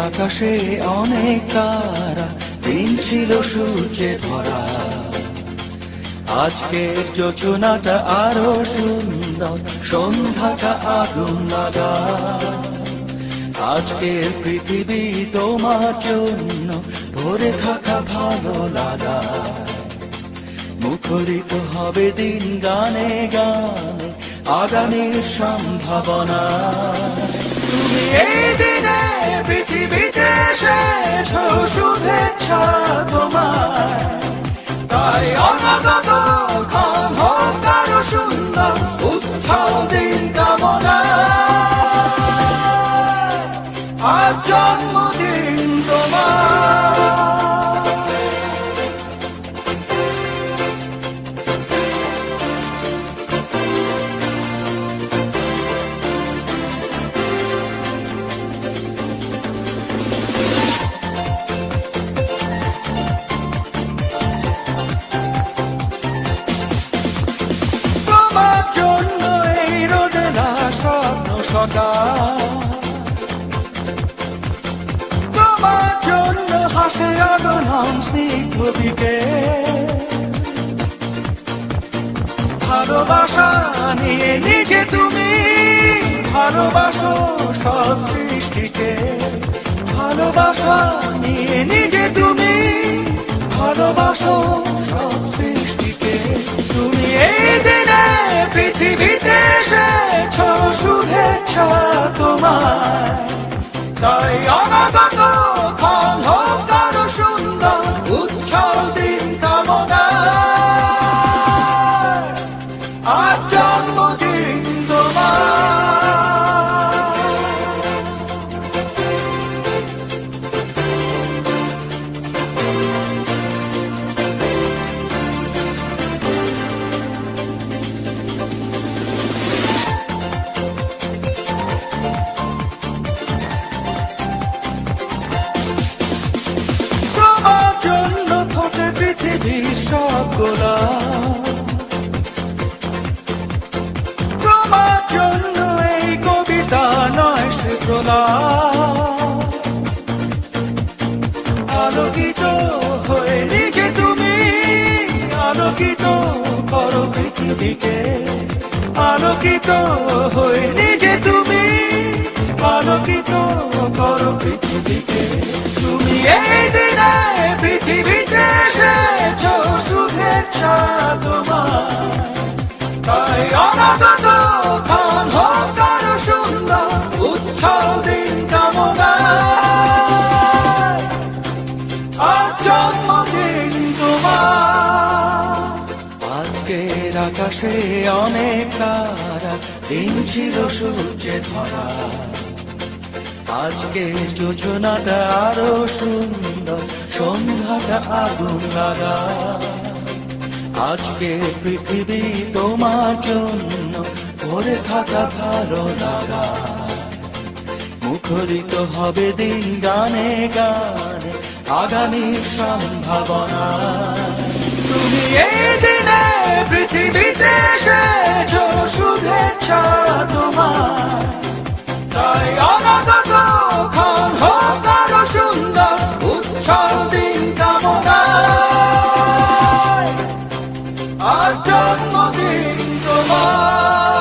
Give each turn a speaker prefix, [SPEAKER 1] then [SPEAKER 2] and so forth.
[SPEAKER 1] আকাশে অনেক তারা, দিন ছিল সূর্যে ভরা। আজকের যোজনাটা আরো সুন্দর, সন্ধ্যাটা আগুন লাগা। আজকের পৃথিবী তোমার জন্য ভরে থাকা ভালো লাগা। মুখরিত হবে দিন গানে গানে, আগামীর সম্ভাবনা। তুমি এই দিনে পৃথিবীতে এসেছো, শুভেচ্ছা তোমার। তাই অনাগত ক্ষণ হোক আরো সুন্দর, উৎসব দিন কামনা। আজ জন্মদিন তোমার। তোমার জন্য এই রোদেলা স্বপ্ন সকাল, তোমার জন্য হাসে আগমন স্নিগ্ধ বিকেল। ভালোবাসা নিয়ে নিজে তুমি ভালোবাসো সব সৃষ্টিকে। ভালোবাসা নিয়ে নিজে তুমি ভালোবাসো সব সৃষ্টিকে। তুমি এই দিনে পৃথিবীতে এসেছো, শুভেচ্ছা তোমার। তাই অনাগত ক্ষণ হোক আরো সুন্দর, উৎসব দিন কামনা। আজ জন্মদিন তোমার। তোমার জন্য ফোটে পৃথিবীর সব গোলাপ। তোমার জন্য এই কবিতা নয় সে প্রলাপ। আলোকিত হয়ে নিজে তুমি আলোকিত করো পৃথিবীকে। আলোকিত হয়ে নিজে তুমি আলোকিত করো পৃথিবীকে। তুমি এই দিনে পৃথিবীতে এসেছো, শুভেচ্ছা তোমার। তাই অনাগত ক্ষণ হোক আরো সুন্দর, উৎসব দিন কামনা। আজ জন্মদিন তোমার। আজকের আকাশে অনেক তারা, দিন ছিল সূর্যে ভরা। আজকের যোজনাটা আরো সুন্দর, সন্ধ্যাটা আগুন লাগা। আজকে পৃথিবী তোমার জন্য ভরে থাকা ভালো লাগা। মুখরিত হবে দিন গানে গানে, আগামীর সম্ভাবনা। তুমি এই দিনে পৃথিবীতে এসেছো, শুভেচ্ছা তোমার। তাই অনাগত ক্ষণ হোক আরো সুন্দর, উৎসব দিন কামনা। আজ জন্মদিন তোমার।